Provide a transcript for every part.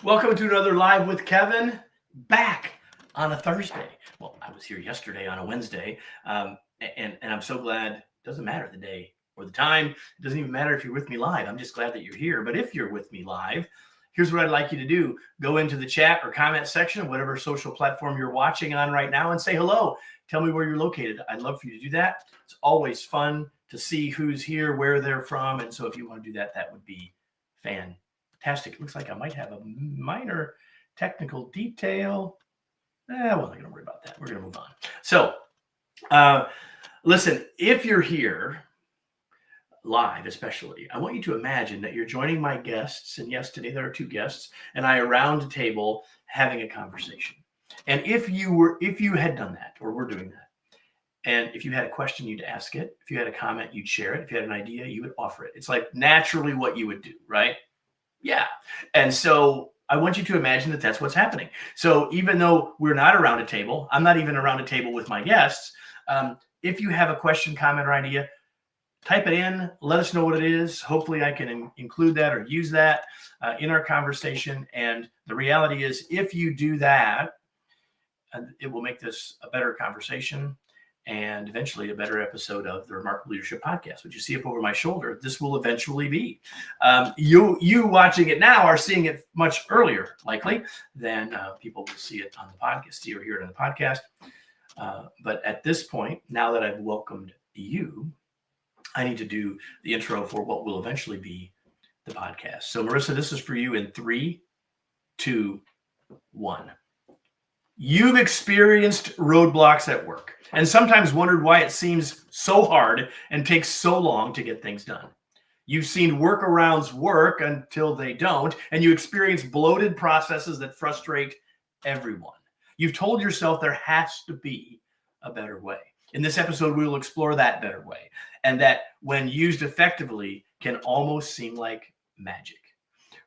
Welcome to another Live with Kevin, back on a Thursday. Well, I was here yesterday on a Wednesday, and I'm so glad. It doesn't matter the day or the time. It doesn't even matter if you're with me live. I'm just glad that you're here. But if you're with me live, here's what I'd like you to do. Go into the chat or comment section of whatever social platform you're watching on right now and say hello. Tell me where you're located. I'd love for you to do that. It's always fun to see who's here, where they're from. And so if you want to do that, that would be fantastic. It looks like I might have a minor technical detail. We're not going to worry about that. We're going to move on. So, listen, if you're here live, especially, I want you to imagine that you're joining my guests. And yes, today there are two guests, and I around a table having a conversation. And if you had done that, or we're doing that, and if you had a question, you'd ask it. If you had a comment, you'd share it. If you had an idea, you would offer it. It's like naturally what you would do, right? Yeah. And so I want you to imagine that that's what's happening. So even though we're not around a table, I'm not even around a table with my guests. If you have a question, comment, or idea, type it in. Let us know what it is. Hopefully I can include that or use that in our conversation. And the reality is, if you do that, it will make this a better conversation and eventually a better episode of the Remarkable Leadership Podcast. What you see up over my shoulder, this will eventually be. You watching it now are seeing it much earlier, likely, than people will see it on the podcast, see or hear it on the podcast. But at this point, now that I've welcomed you, I need to do the intro for what will eventually be the podcast. So Marissa, this is for you in 3, 2, 1. You've experienced roadblocks at work and sometimes wondered why it seems so hard and takes so long to get things done. You've seen workarounds work until they don't, and you experience bloated processes that frustrate everyone. You've told yourself there has to be a better way. In this episode, we will explore that better way, and that when used effectively can almost seem like magic.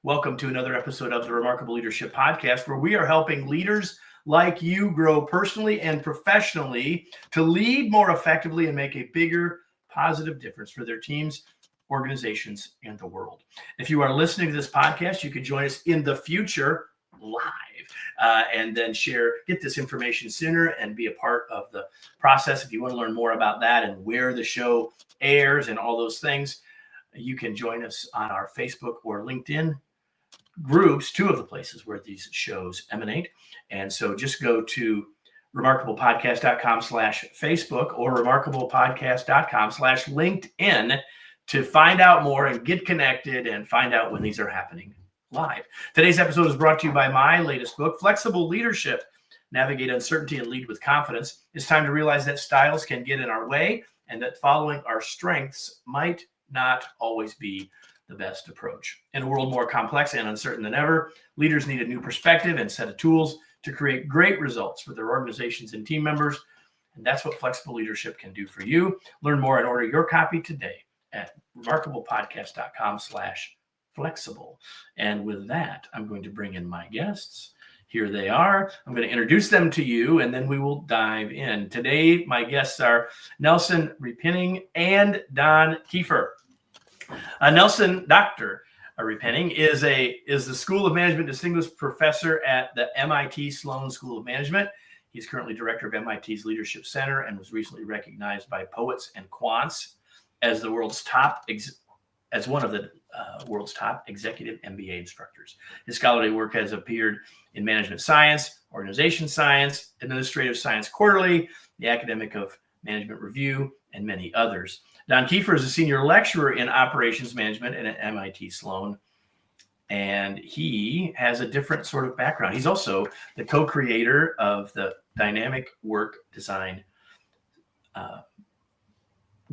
Welcome to another episode of the Remarkable Leadership Podcast, where we are helping leaders like you grow personally and professionally to lead more effectively and make a bigger positive difference for their teams, organizations, and the world. If you are listening to this podcast, you can join us in the future live and then get this information sooner and be a part of the process. If you want to learn more about that and where the show airs and all those things, you can join us on our Facebook or LinkedIn groups, two of the places where these shows emanate. And so just go to remarkablepodcast.com/Facebook or remarkablepodcast.com/LinkedIn to find out more and get connected and find out when these are happening live. Today's episode is brought to you by my latest book, Flexible Leadership: Navigate Uncertainty and Lead with Confidence. It's time to realize that styles can get in our way and that following our strengths might not always be the best approach. In a world more complex and uncertain than ever, leaders need a new perspective and set of tools to create great results for their organizations and team members. And that's what Flexible Leadership can do for you. Learn more and order your copy today at remarkablepodcast.com/flexible. And with that, I'm going to bring in my guests. Here they are. I'm going to introduce them to you, and then we will dive in. Today, my guests are Nelson Repenning and Don Kiefer. Nelson, Dr. Repenning, is the School of Management Distinguished Professor at the MIT Sloan School of Management. He's currently director of MIT's Leadership Center and was recently recognized by Poets and Quants as one of the world's top executive MBA instructors. His scholarly work has appeared in Management Science, Organization Science, Administrative Science Quarterly, the Academic of Management Review, and many others. Don Kiefer is a senior lecturer in operations management at MIT Sloan, and he has a different sort of background. He's also the co-creator of the Dynamic Work Design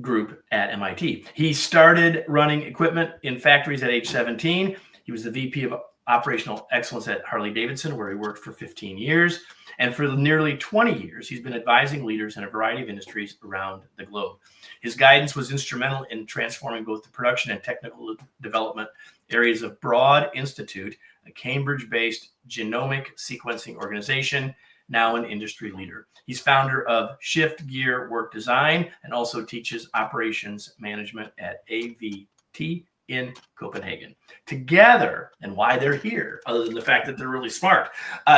group at MIT. He started running equipment in factories at age 17. He was the VP of Operational Excellence at Harley-Davidson, where he worked for 15 years. And for nearly 20 years, he's been advising leaders in a variety of industries around the globe. His guidance was instrumental in transforming both the production and technical development areas of Broad Institute, a Cambridge-based genomic sequencing organization, now an industry leader. He's founder of Shift Gear Work Design and also teaches operations management at AVT in Copenhagen. Together, and why they're here, other than the fact that they're really smart,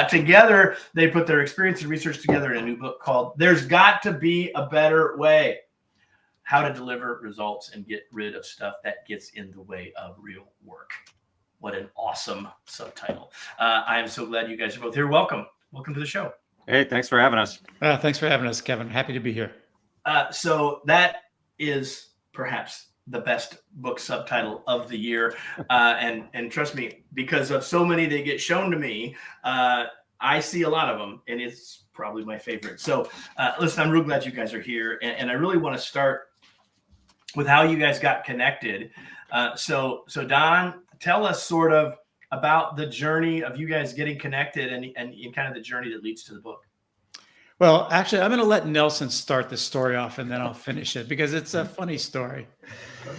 together they put their experience and research together in a new book called There's Got to Be a Better Way: How to Deliver Results and Get Rid of Stuff That Gets in the Way of Real Work. What an awesome subtitle. I am so glad you guys are both here. Welcome to the show. Hey, thanks for having us. Thanks for having us, Kevin. Happy to be here. So that is perhaps the best book subtitle of the year. And trust me, because of so many that get shown to me, I see a lot of them, and it's probably my favorite. So listen, I'm real glad you guys are here. And I really want to start with how you guys got connected. So Don, tell us sort of about the journey of you guys getting connected and kind of the journey that leads to the book. Well, actually, I'm going to let Nelson start the story off, and then I'll finish it because it's a funny story.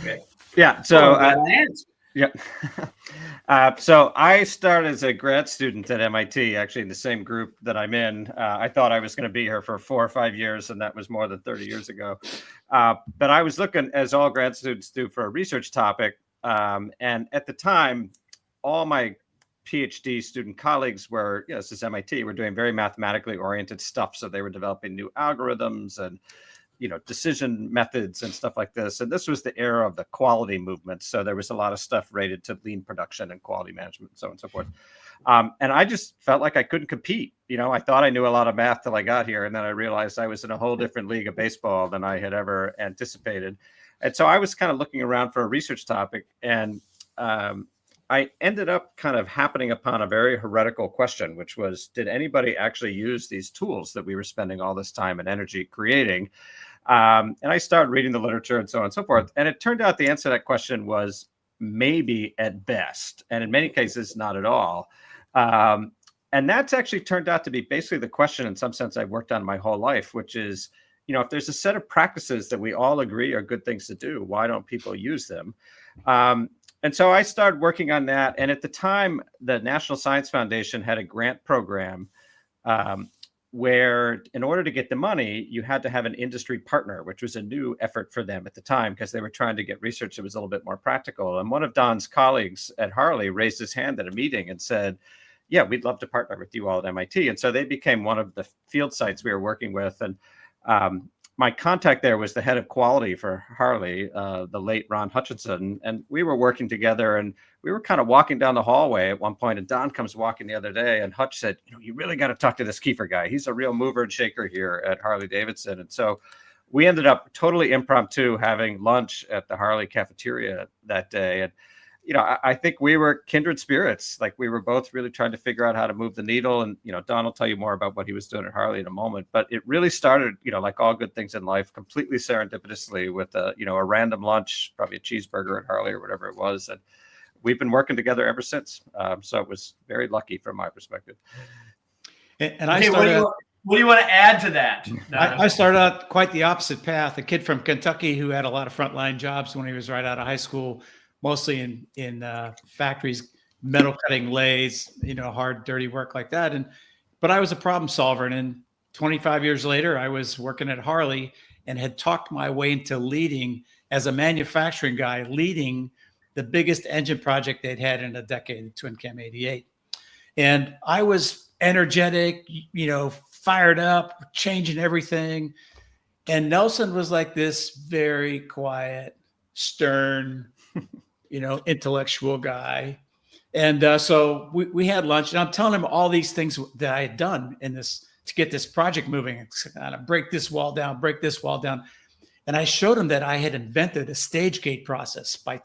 Okay. Yeah. So, so I started as a grad student at MIT, actually in the same group that I'm in. I thought I was going to be here for 4 or 5 years, and that was more than 30 years ago. But I was looking, as all grad students do, for a research topic. And at the time, all my PhD student colleagues were, this is MIT, we're doing very mathematically oriented stuff. So they were developing new algorithms and, decision methods and stuff like this. And this was the era of the quality movement. So there was a lot of stuff related to lean production and quality management and so on and so forth. And I just felt like I couldn't compete. I thought I knew a lot of math till I got here. And then I realized I was in a whole different league of baseball than I had ever anticipated. And so I was kind of looking around for a research topic, and I ended up kind of happening upon a very heretical question, which was, did anybody actually use these tools that we were spending all this time and energy creating? And I started reading the literature and so on and so forth. And it turned out the answer to that question was maybe at best, and in many cases, not at all. And that's actually turned out to be basically the question, in some sense, I've worked on my whole life, which is, if there's a set of practices that we all agree are good things to do, why don't people use them? And so I started working on that. And at the time, the National Science Foundation had a grant program where, in order to get the money, you had to have an industry partner, which was a new effort for them at the time because they were trying to get research that was a little bit more practical. And one of Don's colleagues at Harley raised his hand at a meeting and said, yeah, we'd love to partner with you all at MIT. And so they became one of the field sites we were working with. And my contact there was the head of quality for Harley, the late Ron Hutchinson, and we were working together, and we were kind of walking down the hallway at one point, and Don comes walking the other day, and Hutch said, you really got to talk to this Kiefer guy. He's a real mover and shaker here at Harley Davidson. And so we ended up totally impromptu having lunch at the Harley cafeteria that day. And I think we were kindred spirits. Like, we were both really trying to figure out how to move the needle. And, Don will tell you more about what he was doing at Harley in a moment. But it really started, like all good things in life, completely serendipitously with a random lunch, probably a cheeseburger at Harley or whatever it was. And we've been working together ever since. So it was very lucky from my perspective. And I started. What do you want to add to that? I started out quite the opposite path. A kid from Kentucky who had a lot of frontline jobs when he was right out of high school, mostly in factories, metal cutting lathes, hard, dirty work like that. But I was a problem solver. And 25 years later, I was working at Harley and had talked my way into leading, as a manufacturing guy, leading the biggest engine project they'd had in a decade, the Twin Cam 88. And I was energetic, fired up, changing everything. And Nelson was like this very quiet, stern, intellectual guy. And so we had lunch, and I'm telling him all these things that I had done in this to get this project moving, kind of break this wall down. And I showed him that I had invented a stage gate process by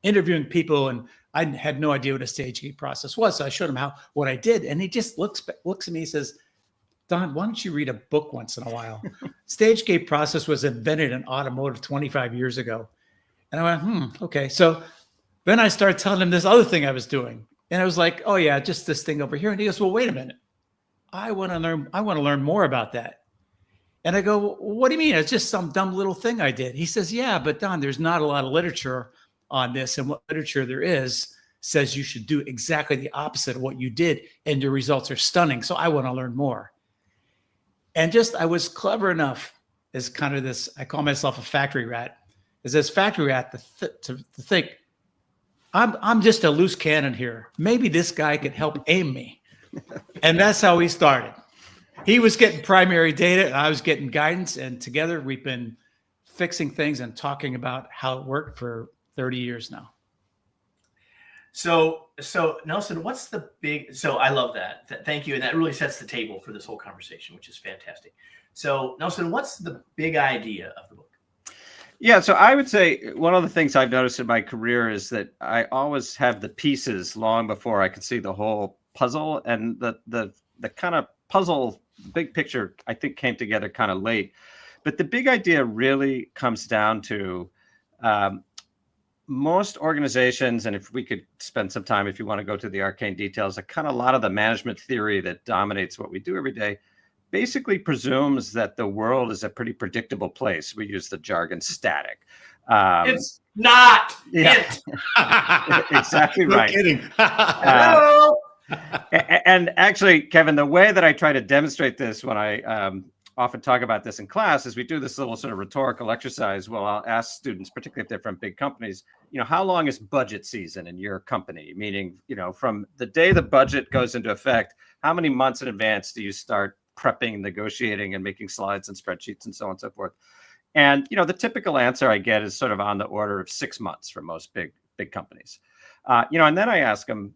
interviewing people, and I had no idea what a stage gate process was. So I showed him what I did, and he just looks at me and says, Don, why don't you read a book once in a while? Stage gate process was invented in automotive 25 years ago. And I went, okay. So then I started telling him this other thing I was doing. And I was like, oh yeah, just this thing over here. And he goes, well, wait a minute. I want to learn more about that. And I go, well, what do you mean? It's just some dumb little thing I did. He says, yeah, but Don, there's not a lot of literature on this. And what literature there is says you should do exactly the opposite of what you did. And your results are stunning. So I want to learn more. And I was clever enough as kind of this, I call myself a factory rat, is this factory rat to think, I'm just a loose cannon here. Maybe this guy could help aim me. And that's how we started. He was getting primary data and I was getting guidance. And together we've been fixing things and talking about how it worked for 30 years now. So Nelson, what's the big, so I love that. Thank you. And that really sets the table for this whole conversation, which is fantastic. So Nelson, what's the big idea of the book? Yeah, so I would say one of the things I've noticed in my career is that I always have the pieces long before I can see the whole puzzle, and the kind of puzzle, big picture, I think came together kind of late. But the big idea really comes down to most organizations, and if we could spend some time, if you want to go to the arcane details, a lot of the management theory that dominates what we do every day basically presumes that the world is a pretty predictable place. We use the jargon static. It's not. Yeah, exactly right. No kidding. And actually, Kevin, the way that I try to demonstrate this when I often talk about this in class is we do this little sort of rhetorical exercise. Well, I'll ask students, particularly if they're from big companies, how long is budget season in your company? Meaning, from the day the budget goes into effect, how many months in advance do you start prepping, negotiating, and making slides and spreadsheets and so on and so forth? And, the typical answer I get is sort of on the order of 6 months for most big companies. And then I ask them,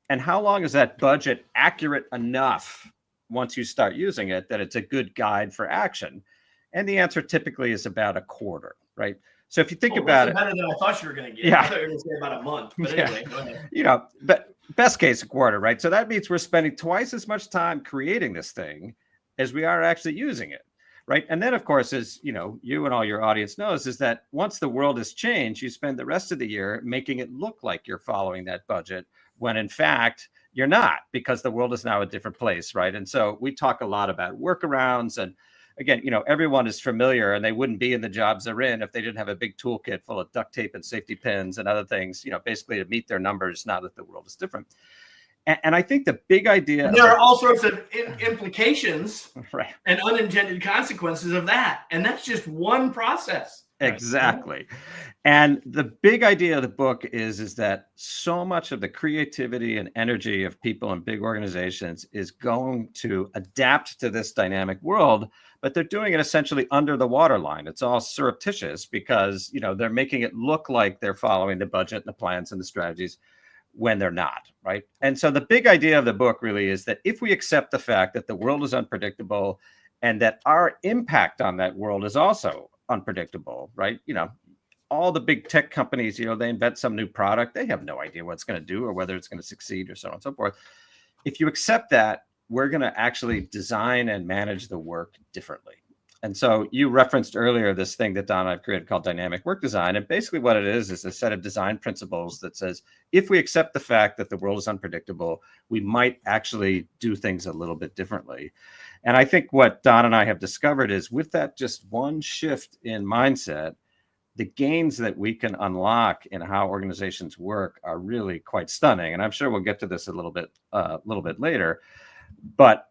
and how long is that budget accurate enough once you start using it that it's a good guide for action? And the answer typically is about a quarter, right? So if you think about it, better than I thought you were going to get. Yeah. I thought you were going to say about a month. But anyway, go ahead. But best case, a quarter, right? So that means we're spending twice as much time creating this thing as we are actually using it, right? And then, of course, as you and all your audience knows, is that once the world has changed, you spend the rest of the year making it look like you're following that budget, when in fact you're not, because the world is now a different place, right? And so we talk a lot about workarounds, and again, everyone is familiar, and they wouldn't be in the jobs they're in if they didn't have a big toolkit full of duct tape and safety pins and other things, basically to meet their numbers now that the world is different. And I think the big idea, there are all sorts of implications, right, and unintended consequences of that. And that's just one process. Exactly. And the big idea of the book is that so much of the creativity and energy of people in big organizations is going to adapt to this dynamic world, but they're doing it essentially under the waterline. It's all surreptitious because, they're making it look like they're following the budget and the plans and the strategies when they're not, right? And so the big idea of the book really is that if we accept the fact that the world is unpredictable and that our impact on that world is also unpredictable, right? All the big tech companies, they invent some new product. They have no idea what it's going to do or whether it's going to succeed or so on and so forth. If you accept that, we're going to actually design and manage the work differently. And so you referenced earlier this thing that Don and I've created called dynamic work design. And basically what it is a set of design principles that says, if we accept the fact that the world is unpredictable, we might actually do things a little bit differently. And I think what Don and I have discovered is with that just one shift in mindset, the gains that we can unlock in how organizations work are really quite stunning. And I'm sure we'll get to this a little bit later. But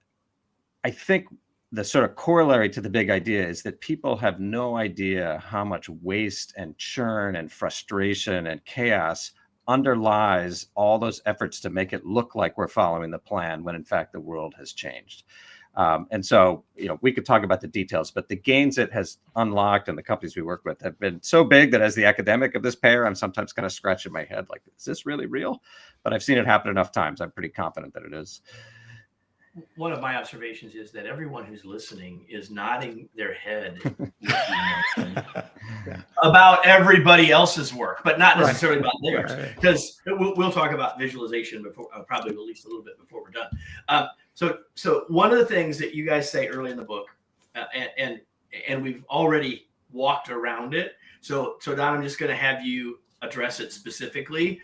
I think the sort of corollary to the big idea is that people have no idea how much waste and churn and frustration and chaos underlies all those efforts to make it look like we're following the plan when in fact the world has changed. And so, we could talk about the details, but the gains it has unlocked and the companies we work with have been so big that as the academic of this pair, I'm sometimes kind of scratching my head like, is this really real? But I've seen it happen enough times. I'm pretty confident that it is. One of my observations is that everyone who's listening is nodding their head about everybody else's work, but not necessarily about theirs. Because we'll talk about visualization before, probably at least a little bit before we're done. So one of the things that you guys say early in the book, and we've already walked around it. So Don, I'm just going to have you address it specifically.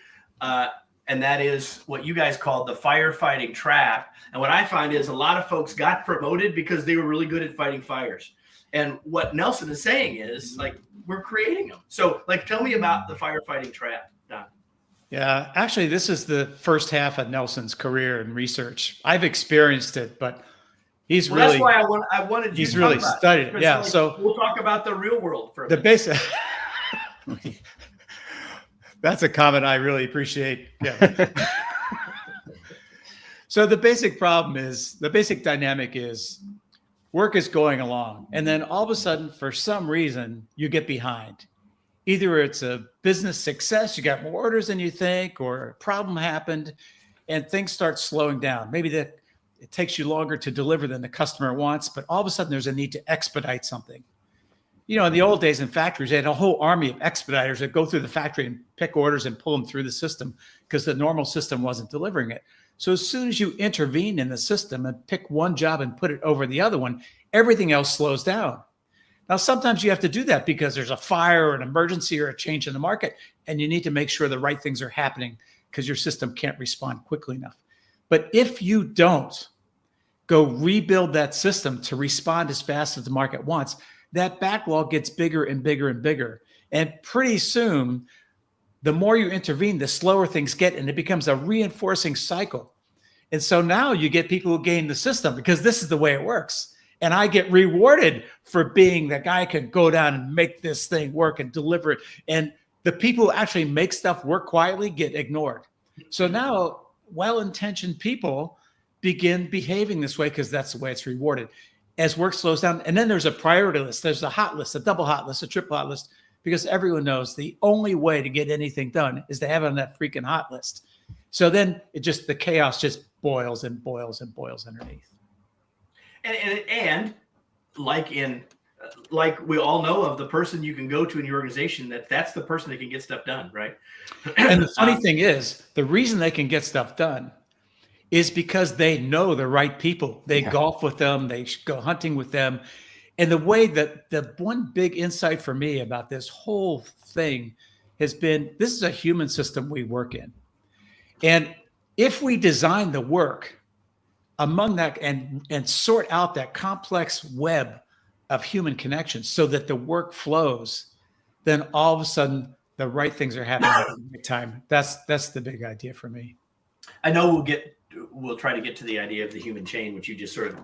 And that is what you guys call the firefighting trap. And what I find is a lot of folks got promoted because they were really good at fighting fires. And what Nelson is saying is we're creating them. So tell me about the firefighting trap, Don. Yeah, actually, this is the first half of Nelson's career in research. I've experienced it, but he's really. That's why I wanted you. He's really studied it. Yeah, so we'll talk about the real world for a the minute. basic. That's a comment I really appreciate. Yeah. So the basic dynamic is work is going along. And then all of a sudden, for some reason, you get behind. Either it's a business success, you got more orders than you think, or a problem happened and things start slowing down. Maybe that it takes you longer to deliver than the customer wants, but all of a sudden there's a need to expedite something. In the old days in factories, they had a whole army of expediters that go through the factory and pick orders and pull them through the system because the normal system wasn't delivering it. So as soon as you intervene in the system and pick one job and put it over the other one, everything else slows down. Now, sometimes you have to do that because there's a fire or an emergency or a change in the market, and you need to make sure the right things are happening because your system can't respond quickly enough. But if you don't go rebuild that system to respond as fast as the market wants, that backlog gets bigger and bigger and bigger. And pretty soon, the more you intervene, the slower things get, and it becomes a reinforcing cycle. And so now you get people who game the system because this is the way it works. And I get rewarded for being the guy who can go down and make this thing work and deliver it. And the people who actually make stuff work quietly get ignored. So now well-intentioned people begin behaving this way because that's the way it's rewarded. As work slows down, and then there's a priority list. There's a hot list, a double hot list, a triple hot list, because everyone knows the only way to get anything done is to have it on that freaking hot list. So then the chaos just boils and boils and boils underneath. And like we all know of the person you can go to in your organization, that's the person that can get stuff done, right? And the funny thing is, the reason they can get stuff done is because they know the right people. They golf with them, they go hunting with them. And the way that the one big insight for me about this whole thing has been, this is a human system we work in. And if we design the work among that and sort out that complex web of human connections so that the work flows, then all of a sudden the right things are happening at the right time. That's the big idea for me. I know we'll try to get to the idea of the human chain, which you just sort of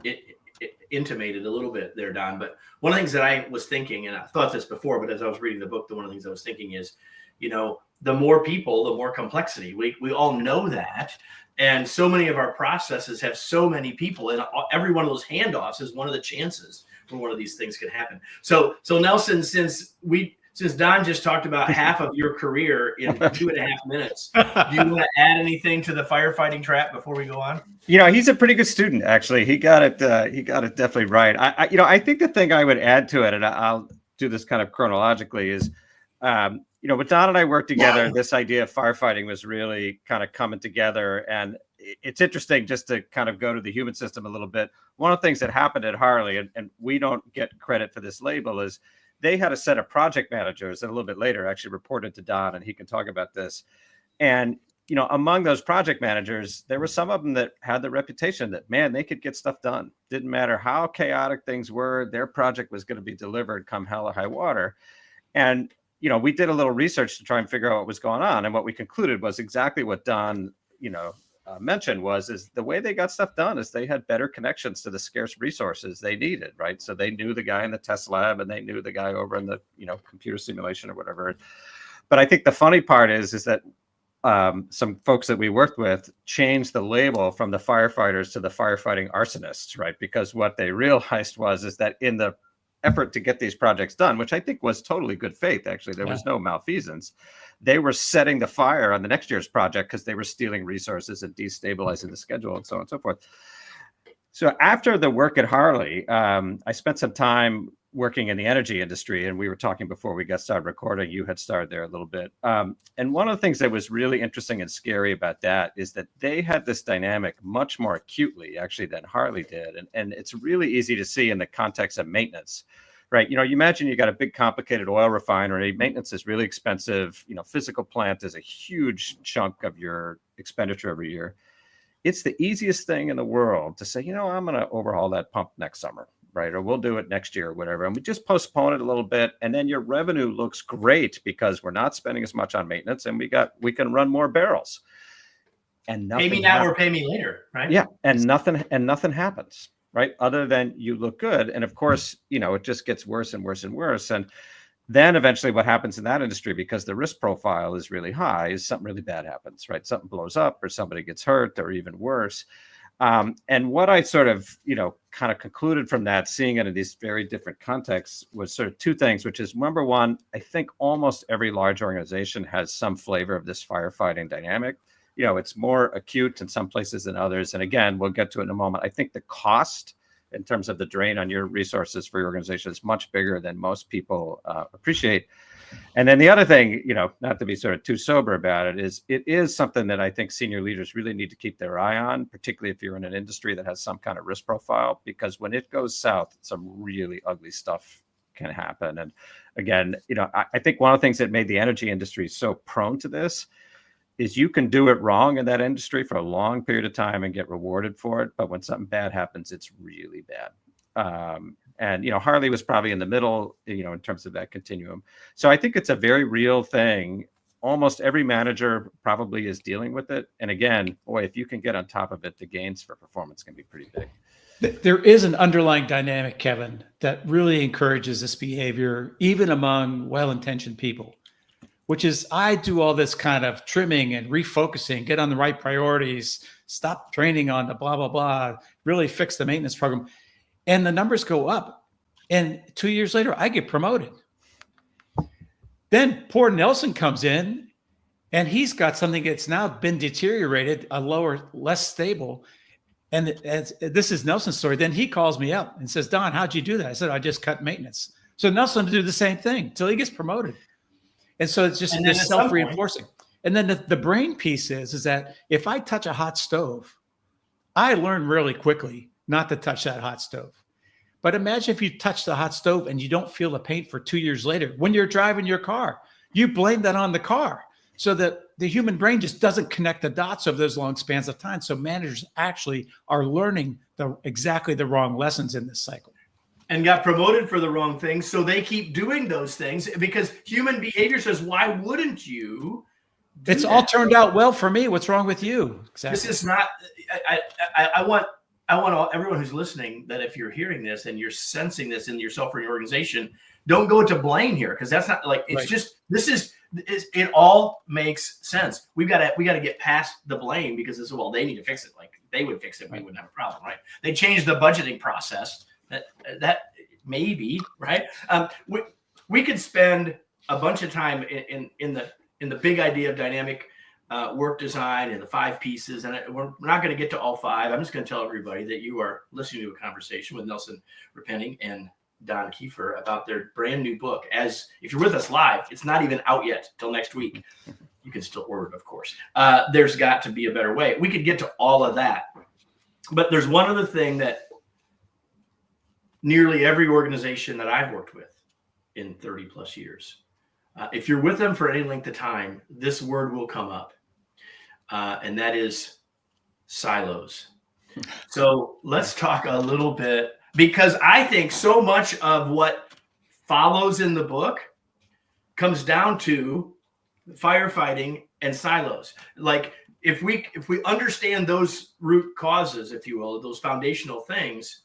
intimated a little bit there, Don. But one of the things that I was thinking, and I thought this before, but as I was reading the book, one of the things I was thinking is, the more people, the more complexity. We all know that. And so many of our processes have so many people, and every one of those handoffs is one of the chances where one of these things could happen. So Nelson, since Don just talked about half of your career in 2.5 minutes, do you want to add anything to the firefighting trap before we go on? He's a pretty good student, actually. He got it definitely right. I think the thing I would add to it, and I'll do this kind of chronologically, is when Don and I worked together, this idea of firefighting was really kind of coming together. And it's interesting just to kind of go to the human system a little bit. One of the things that happened at Harley, and we don't get credit for this label, is they had a set of project managers that a little bit later actually reported to Don, and he can talk about this. And, among those project managers, there were some of them that had the reputation that, man, they could get stuff done. Didn't matter how chaotic things were, their project was going to be delivered come hell or high water. And we did a little research to try and figure out what was going on. And what we concluded was exactly what Don, mentioned is the way they got stuff done is they had better connections to the scarce resources they needed, right? So they knew the guy in the test lab and they knew the guy over in the, computer simulation or whatever. But I think the funny part is that some folks that we worked with changed the label from the firefighters to the firefighting arsonists, right? Because what they realized is that in the effort to get these projects done, which I think was totally good faith. Actually, there was no malfeasance. They were setting the fire on the next year's project because they were stealing resources and destabilizing the schedule and so on and so forth. So after the work at Harley, I spent some time working in the energy industry, and we were talking before we got started recording. You had started there a little bit. And one of the things that was really interesting and scary about that is that they had this dynamic much more acutely, actually, than Harley did. And it's really easy to see in the context of maintenance, right? You imagine you got a big, complicated oil refinery. Maintenance is really expensive. Physical plant is a huge chunk of your expenditure every year. It's the easiest thing in the world to say, I'm going to overhaul that pump next summer, right? Or we'll do it next year or whatever. And we just postpone it a little bit. And then your revenue looks great because we're not spending as much on maintenance and we can run more barrels. And nothing pay me now or pay me later, right? Yeah. And nothing happens, right? Other than you look good. And of course, it just gets worse and worse and worse. And Then eventually what happens in that industry, because the risk profile is really high, is something really bad happens, right? Something blows up or somebody gets hurt or even worse. And what I sort of, kind of concluded from that, seeing it in these very different contexts, was sort of two things, which is, number one, I think almost every large organization has some flavor of this firefighting dynamic. It's more acute in some places than others. And again, we'll get to it in a moment. I think the cost in terms of the drain on your resources for your organization is much bigger than most people appreciate. And then the other thing, not to be sort of too sober about it, is something that I think senior leaders really need to keep their eye on, particularly if you're in an industry that has some kind of risk profile, because when it goes south, some really ugly stuff can happen. And again, I think one of the things that made the energy industry so prone to this is you can do it wrong in that industry for a long period of time and get rewarded for it. But when something bad happens, it's really bad. And Harley was probably in the middle, in terms of that continuum. So I think it's a very real thing. Almost every manager probably is dealing with it. And again, boy, if you can get on top of it, the gains for performance can be pretty big. There is an underlying dynamic, Kevin, that really encourages this behavior, even among well-intentioned people, which is I do all this kind of trimming and refocusing, get on the right priorities, stop training on the blah, blah, blah, really fix the maintenance program. And the numbers go up. And 2 years later, I get promoted. Then poor Nelson comes in and he's got something that's now been deteriorated, a lower, less stable. And this is Nelson's story. Then he calls me up and says, Don, how'd you do that? I said, I just cut maintenance. So Nelson do the same thing until he gets promoted. And so it's just this self-reinforcing. And then the brain piece is that if I touch a hot stove, I learn really quickly not to touch that hot stove. But imagine if you touch the hot stove and you don't feel the pain for 2 years later. When you're driving your car, you blame that on the car. So that the human brain just doesn't connect the dots over those long spans of time. So managers actually are learning exactly the wrong lessons in this cycle. And got promoted for the wrong things. So they keep doing those things because human behavior says, why wouldn't you? It's all turned out well for me. What's wrong with you? Exactly. This is not, I want everyone who's listening that if you're hearing this and you're sensing this in yourself or your organization, don't go to blame here. Cause that's not like, it's right. It all makes sense. We got to get past the blame because it's, well, they need to fix it. Like they would fix it. We wouldn't have a problem. Right. They changed the budgeting process. That maybe right. We could spend a bunch of time in the big idea of dynamic work design and the 5 pieces, and we're not going to get to all 5. I'm just going to tell everybody that you are listening to a conversation with Nelson Repenning and Don Kiefer about their brand new book. As if you're with us live, it's not even out yet till next week. You can still order it, of course. There's got to be a better way. We could get to all of that, but there's one other thing that nearly every organization that I've worked with in 30 plus years, if you're with them for any length of time, this word will come up, and that is silos. So let's talk a little bit, because I think so much of what follows in the book comes down to firefighting and silos. Like if we understand those root causes, if you will, those foundational things,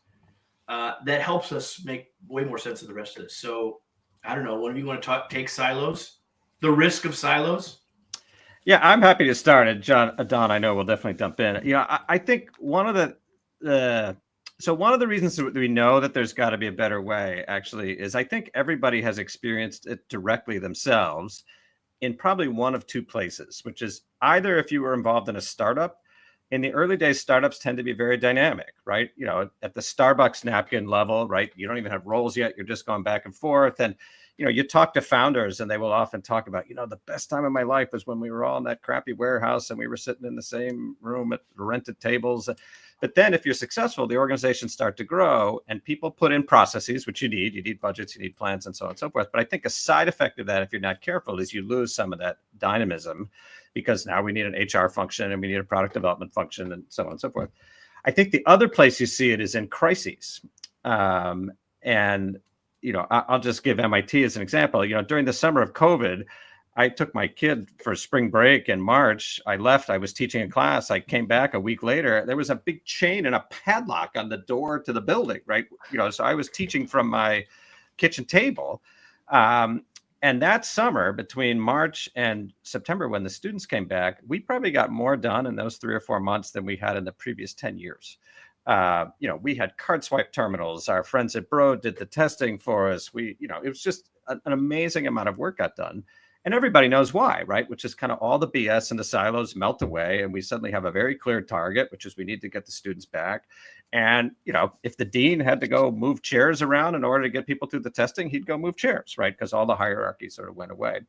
that helps us make way more sense of the rest of this. So I don't know. One of you want to take silos, the risk of silos? Yeah, I'm happy to start. And Don, I know will definitely dump in. I think one of the reasons that we know that there's got to be a better way actually is I think everybody has experienced it directly themselves in probably one of 2 places, which is either if you were involved in a startup. In the early days, startups tend to be very dynamic, right? At the Starbucks napkin level, right? You don't even have roles yet. You're just going back and forth. And, you talk to founders and they will often talk about, the best time of my life was when we were all in that crappy warehouse and we were sitting in the same room at rented tables. But then if you're successful, the organizations start to grow and people put in processes, which you need budgets, you need plans and so on and so forth. But I think a side effect of that, if you're not careful, is you lose some of that dynamism, because now we need an HR function and we need a product development function and so on and so forth. I think the other place you see it is in crises. I'll just give MIT as an example. During the summer of COVID, I took my kid for spring break in March. I left. I was teaching a class. I came back a week later. There was a big chain and a padlock on the door to the building, right? So I was teaching from my kitchen table. And that summer, between March and September, when the students came back, we probably got more done in those 3 or 4 months than we had in the previous 10 years. We had card swipe terminals. Our friends at Broad did the testing for us. It was just an amazing amount of work got done. And everybody knows why, right? Which is kind of all the BS and the silos melt away. And we suddenly have a very clear target, which is we need to get the students back. And, if the dean had to go move chairs around in order to get people through the testing, he'd go move chairs, right? Because all the hierarchy sort of went away.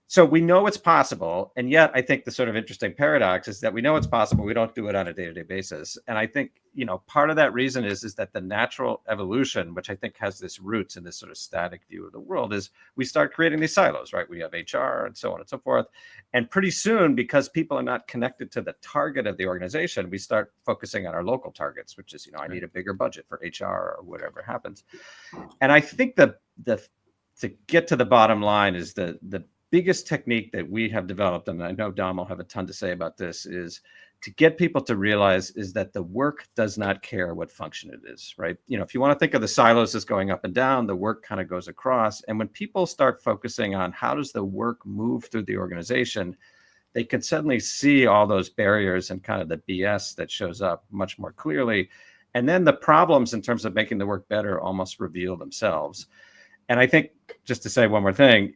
So we know it's possible. And yet I think the sort of interesting paradox is that we know it's possible. We don't do it on a day-to-day basis. And I think, part of that reason is that the natural evolution, which I think has this roots in this sort of static view of the world, is we start creating these silos, right? We have HR and so on and so forth. And pretty soon, because people are not connected to the target of the organization, we start focusing on our local targets, which is, I need a bigger budget for HR or whatever happens. And I think to get to the bottom line is the biggest technique that we have developed, and I know Dom will have a ton to say about this, is to get people to realize is that the work does not care what function it is, right? If you want to think of the silos as going up and down, the work kind of goes across. And when people start focusing on how does the work move through the organization, they can suddenly see all those barriers and kind of the BS that shows up much more clearly. And then the problems in terms of making the work better almost reveal themselves. And I think, just to say one more thing,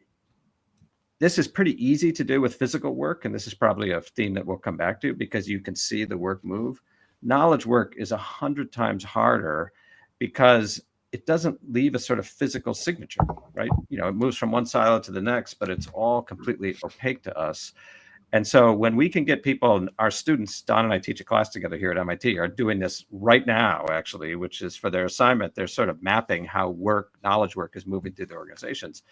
this is pretty easy to do with physical work, and this is probably a theme that we'll come back to because you can see the work move. Knowledge work is 100 times harder because it doesn't leave a sort of physical signature, right? It moves from one silo to the next, but it's all completely opaque to us. And so when we can get people, our students, Don and I teach a class together here at MIT, are doing this right now, actually, which is for their assignment. They're sort of mapping how knowledge work is moving through the organizations.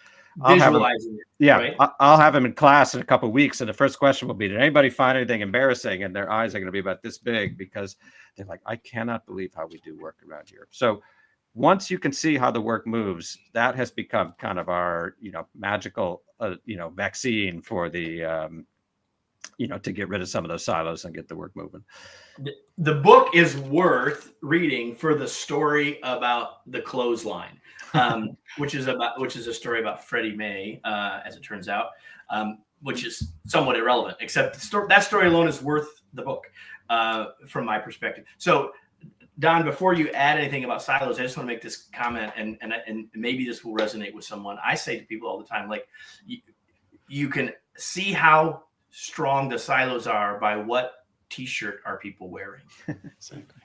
Visualizing it. Yeah, right? I'll have them in class in a couple of weeks, and the first question will be, did anybody find anything embarrassing? And their eyes are going to be about this big because they're like, I cannot believe how we do work around here. So once you can see how the work moves, that has become kind of our, magical, vaccine for the, to get rid of some of those silos and get the work moving. The book is worth reading for the story about the clothesline, which is a story about Freddie May, as it turns out, which is somewhat irrelevant, except that story alone is worth the book, from my perspective. So, Don, before you add anything about silos, I just want to make this comment, and maybe this will resonate with someone. I say to people all the time, like, you can see how strong the silos are by what T-shirt are people wearing. Exactly.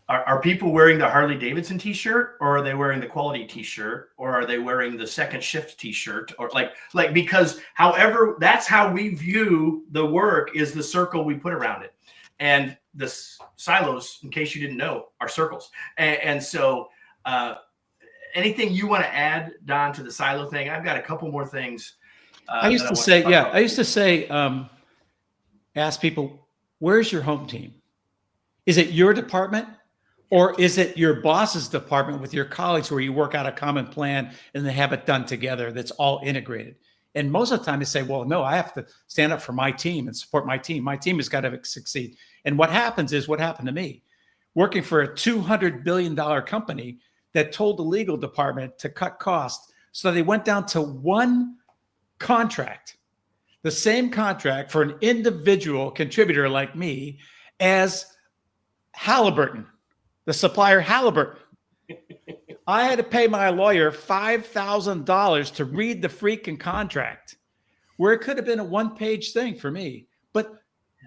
Are people wearing the Harley Davidson T-shirt, or are they wearing the quality T-shirt, or are they wearing the second shift T-shirt, or like because however, that's how we view the work, is the circle we put around it. And the silos, in case you didn't know, are circles. And so anything you want to add, Don, to the silo thing? I've got a couple more things. I used to say, ask people, where's your home team? Is it your department, or is it your boss's department with your colleagues where you work out a common plan and they have it done together that's all integrated? And most of the time they say, well, no, I have to stand up for my team and support my team. My team has got to succeed. And what happens is what happened to me, working for a $200 billion company that told the legal department to cut costs. So they went down to one contract, the same contract for an individual contributor like me as Halliburton, the supplier Halliburton. I had to pay my lawyer $5,000 to read the freaking contract, where it could have been a one-page thing for me.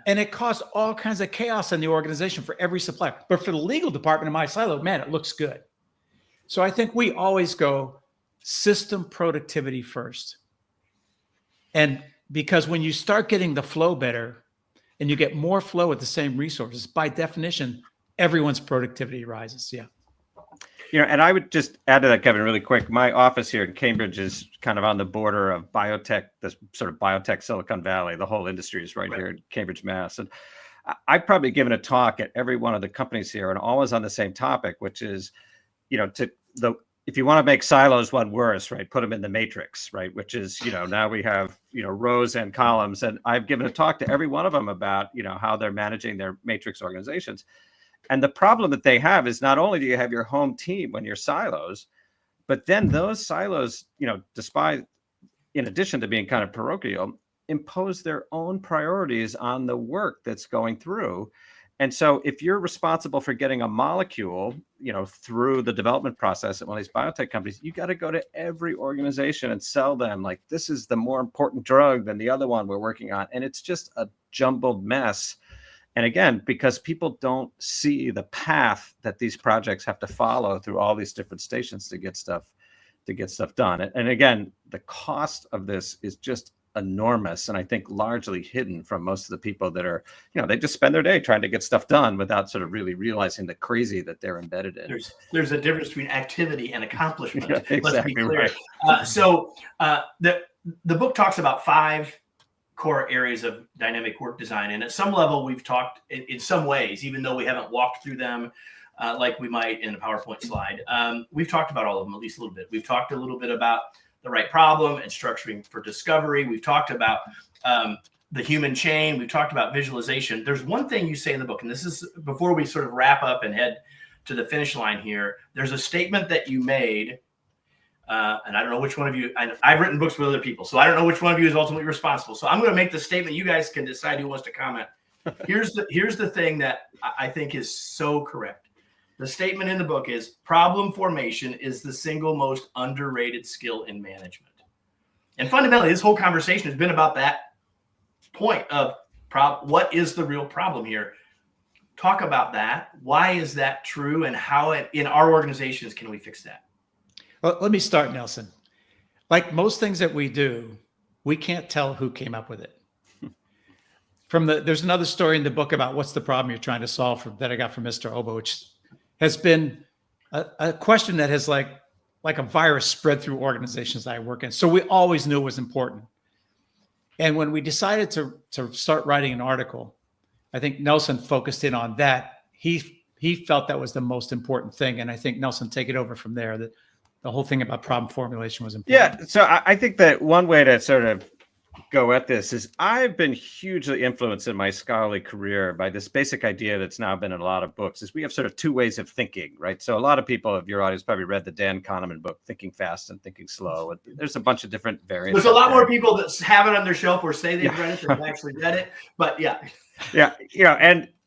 And it caused all kinds of chaos in the organization for every supplier. But for the legal department in my silo, man, it looks good. So I think we always go system productivity first. And because when you start getting the flow better and you get more flow with the same resources, by definition, everyone's productivity rises. Yeah. And I would just add to that, Kevin, really quick. My office here in Cambridge is kind of on the border of biotech, this sort of biotech Silicon Valley. The whole industry is right here in Cambridge, Mass. And I've probably given a talk at every one of the companies here, and always on the same topic, which is, if you want to make silos one worse, right, put them in the matrix, right, which is, now we have, rows and columns. And I've given a talk to every one of them about, how they're managing their matrix organizations. And the problem that they have is not only do you have your home team when you're silos, but then those silos, despite in addition to being kind of parochial, impose their own priorities on the work that's going through. And so if you're responsible for getting a molecule, through the development process at one of these biotech companies, you got to go to every organization and sell them like, this is the more important drug than the other one we're working on. And it's just a jumbled mess. And again, because people don't see the path that these projects have to follow through all these different stations to get stuff done. And again, the cost of this is just enormous, and I think largely hidden from most of the people that are, they just spend their day trying to get stuff done without sort of really realizing the crazy that they're embedded in. There's a difference between activity and accomplishment. Yeah, exactly. Let's be clear. Right. The book talks about 5 core areas of dynamic work design, and at some level we've talked in some ways, even though we haven't walked through them like we might in a PowerPoint slide. We've talked about all of them at least a little bit. We've talked a little bit about the right problem and structuring for discovery. We've talked about the human chain. We've talked about visualization. There's one thing you say in the book, and this is before we sort of wrap up and head to the finish line here. There's a statement that you made, and I don't know which one of you, I've written books with other people, so I don't know which one of you is ultimately responsible. So I'm going to make the statement. You guys can decide who wants to comment. Here's the thing that I think is so correct. The statement in the book is problem formation is the single most underrated skill in management. And fundamentally, this whole conversation has been about that point of what is the real problem here? Talk about that. Why is that true? And how in our organizations can we fix that? Well, let me start, Nelson. Like most things that we do, we can't tell who came up with it. There's another story in the book about what's the problem you're trying to solve that I got from Mr. Oba, which has been a question that has like a virus spread through organizations that I work in. So we always knew it was important. And when we decided to start writing an article, I think Nelson focused in on that. He felt that was the most important thing. And I think Nelson, take it over from there, that the whole thing about problem formulation was important. Yeah. So I think that one way to sort of go at this is I've been hugely influenced in my scholarly career by this basic idea that's now been in a lot of books, is we have sort of 2 ways of thinking, right? So a lot of people of your audience probably read the Dan Kahneman book, Thinking Fast and Thinking Slow. And there's a bunch of different variants. There's a lot more people that have it on their shelf or say they've read it than have actually read it. But yeah. Yeah.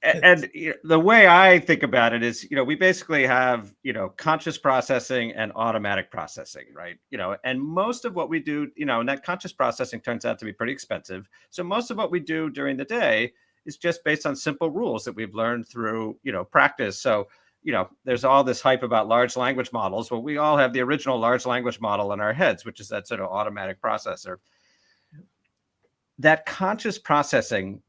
And the way I think about it is, we basically have, conscious processing and automatic processing, right? And most of what we do, and that conscious processing turns out to be pretty expensive. So most of what we do during the day is just based on simple rules that we've learned through, practice. So, there's all this hype about large language models. Well, we all have the original large language model in our heads, which is that sort of automatic processor. That conscious processing,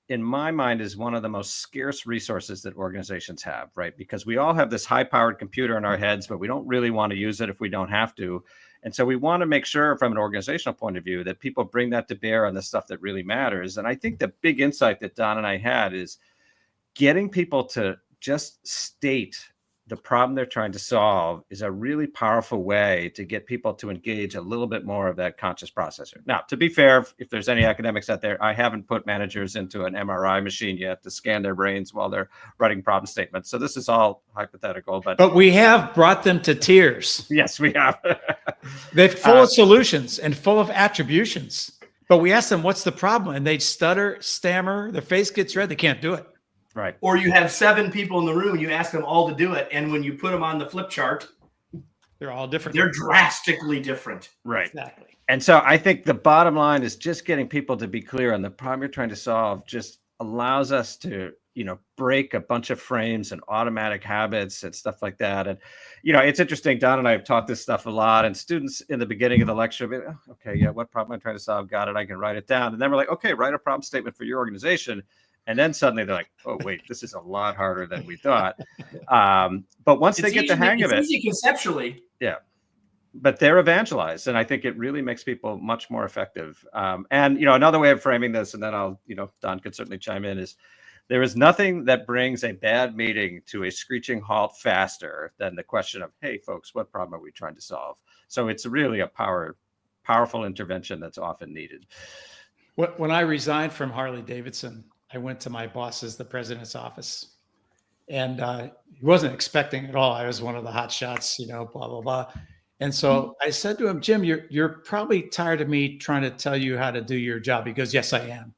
in my mind, is one of the most scarce resources that organizations have, right? Because we all have this high-powered computer in our heads, but we don't really want to use it if we don't have to. And so we want to make sure from an organizational point of view that people bring that to bear on the stuff that really matters. And I think the big insight that Don and I had is getting people to just state the problem they're trying to solve is a really powerful way to get people to engage a little bit more of that conscious processor. Now, to be fair, if there's any academics out there, I haven't put managers into an MRI machine yet to scan their brains while they're writing problem statements. So this is all hypothetical, but we have brought them to tears. Yes, we have. They're full of solutions and full of attributions, but we ask them, what's the problem? And they stutter, stammer, their face gets red. They can't do it. Right. Or you have 7 people in the room and you ask them all to do it. And when you put them on the flip chart, they're all different. They're drastically different. Right. Exactly. And so I think the bottom line is just getting people to be clear on the problem you're trying to solve just allows us to, break a bunch of frames and automatic habits and stuff like that. And, it's interesting. Don and I have taught this stuff a lot, and students in the beginning of the lecture, be like, oh, okay, yeah, what problem I'm trying to solve? Got it. I can write it down. And then we're like, okay, write a problem statement for your organization. And then suddenly they're like, oh, wait, this is a lot harder than we thought. But once they get the hang of it. It's easy conceptually. Yeah. But they're evangelized. And I think it really makes people much more effective. And, another way of framing this, and then I'll, Don could certainly chime in, is there is nothing that brings a bad meeting to a screeching halt faster than the question of, hey, folks, what problem are we trying to solve? So it's really a powerful intervention that's often needed. When I resigned from Harley Davidson, I went to my boss's, the president's office, and he wasn't expecting at all. I was one of the hot shots, blah, blah, blah. And so I said to him, Jim, you're probably tired of me trying to tell you how to do your job. He goes, yes, I am.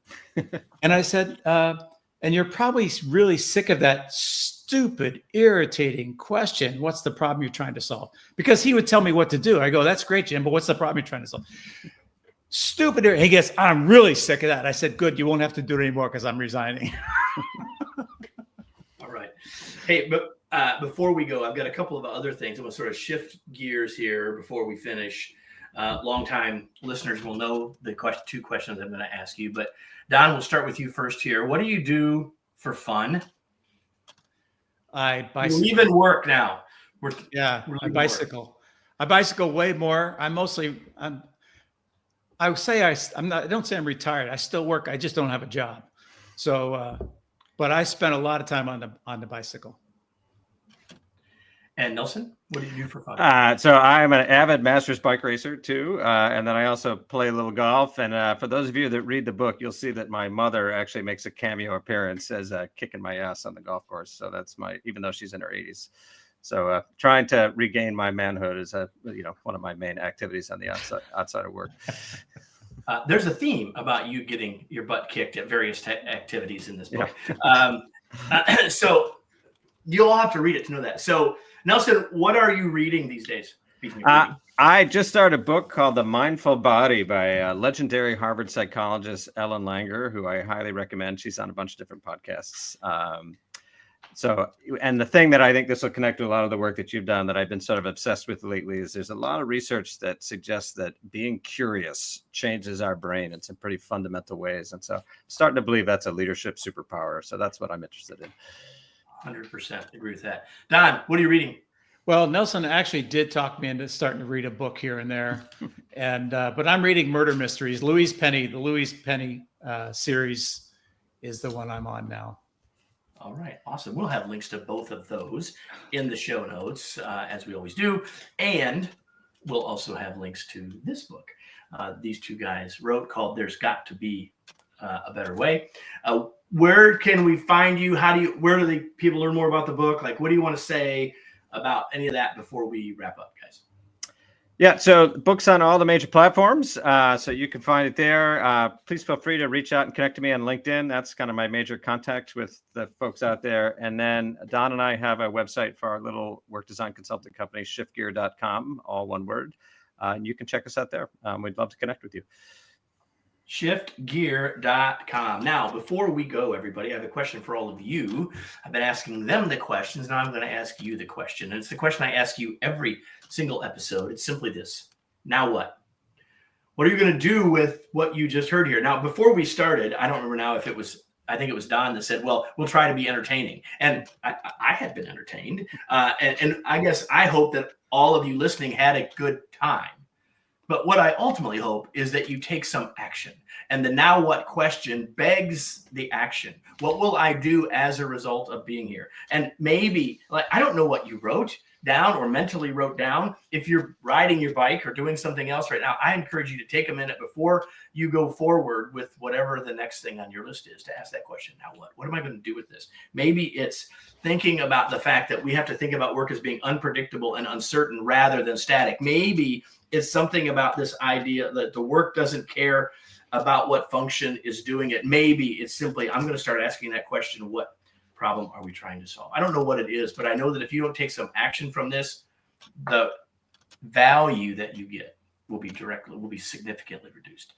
And I said, and you're probably really sick of that stupid, irritating question. What's the problem you're trying to solve? Because he would tell me what to do. I go, that's great, Jim, but what's the problem you're trying to solve? Stupid. He goes, I'm really sick of that. I said, good, you won't have to do it anymore because I'm resigning. All right. Hey, but before we go, I've got a couple of other things. I'm going to sort of shift gears here before we finish. Longtime listeners will know the two questions I'm going to ask you. But Don, we'll start with you first here. What do you do for fun? I bicycle. You even work now. I bicycle. I bicycle way more. I don't say I'm retired. I still work. I just don't have a job. So, but I spend a lot of time on the bicycle. And Nelson, what do you do for fun? So I'm an avid masters bike racer too. And then I also play a little golf. And for those of you that read the book, you'll see that my mother actually makes a cameo appearance as kicking my ass on the golf course. So that's even though she's in her 80s. So trying to regain my manhood is one of my main activities on the outside of work. There's a theme about you getting your butt kicked at various activities in this book. Yeah. So you'll have to read it to know that. So Nelson, what are you reading these days? I just started a book called The Mindful Body by legendary Harvard psychologist Ellen Langer, who I highly recommend. She's on a bunch of different podcasts. And the thing that I think this will connect to a lot of the work that you've done that I've been sort of obsessed with lately is there's a lot of research that suggests that being curious changes our brain in some pretty fundamental ways. And so I'm starting to believe that's a leadership superpower. So that's what I'm interested in. 100% agree with that. Don, what are you reading? Well, Nelson actually did talk me into starting to read a book here and there. But I'm reading murder mysteries. The Louise Penny series is the one I'm on now. All right, awesome. We'll have links to both of those in the show notes, as we always do. And we'll also have links to this book these two guys wrote called There's Got to Be a Better Way. Where can we find you? Where do the people learn more about the book? Like, what do you want to say about any of that before we wrap up, guys? Yeah, so the book's on all the major platforms, so you can find it there. Please feel free to reach out and connect to me on LinkedIn. That's kind of my major contact with the folks out there. And then Don and I have a website for our little work design consulting company, shiftgear.com, all one word. And you can check us out there. We'd love to connect with you. Shiftgear.com. Now, before we go, everybody, I have a question for all of you. I've been asking them the questions. Now I'm going to ask you the question. And it's the question I ask you every single episode. It's simply this. Now what? What are you going to do with what you just heard here? Now, before we started, I don't remember now if it was, I think it was Don that said, well, we'll try to be entertaining. And I had been entertained. And I guess I hope that all of you listening had a good time. But what I ultimately hope is that you take some action. And the now what question begs the action. What will I do as a result of being here? And maybe, I don't know what you wrote down or mentally wrote down. If you're riding your bike or doing something else right now, I encourage you to take a minute before you go forward with whatever the next thing on your list is to ask that question. Now what? What am I going to do with this? Maybe it's thinking about the fact that we have to think about work as being unpredictable and uncertain rather than static. Maybe it's something about this idea that the work doesn't care about what function is doing it. Maybe it's simply, I'm going to start asking that question, what problem are we trying to solve? I don't know what it is, but I know that if you don't take some action from this, the value that you get will be significantly reduced.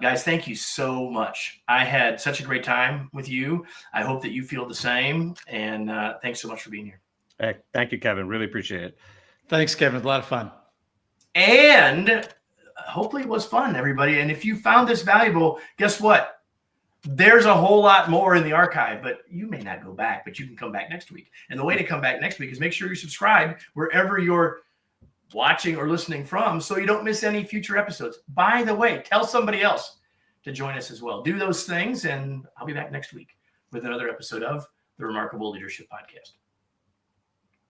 Guys, thank you so much. I had such a great time with you. I hope that you feel the same. And thanks so much for being here. Hey, thank you, Kevin. Really appreciate it. Thanks, Kevin. It was a lot of fun. And hopefully it was fun, everybody. And if you found this valuable, guess what? There's a whole lot more in the archive, but you may not go back, but you can come back next week. And the way to come back next week is make sure you subscribe wherever you're watching or listening from so you don't miss any future episodes. By the way, tell somebody else to join us as well. Do those things, and I'll be back next week with another episode of the Remarkable Leadership Podcast.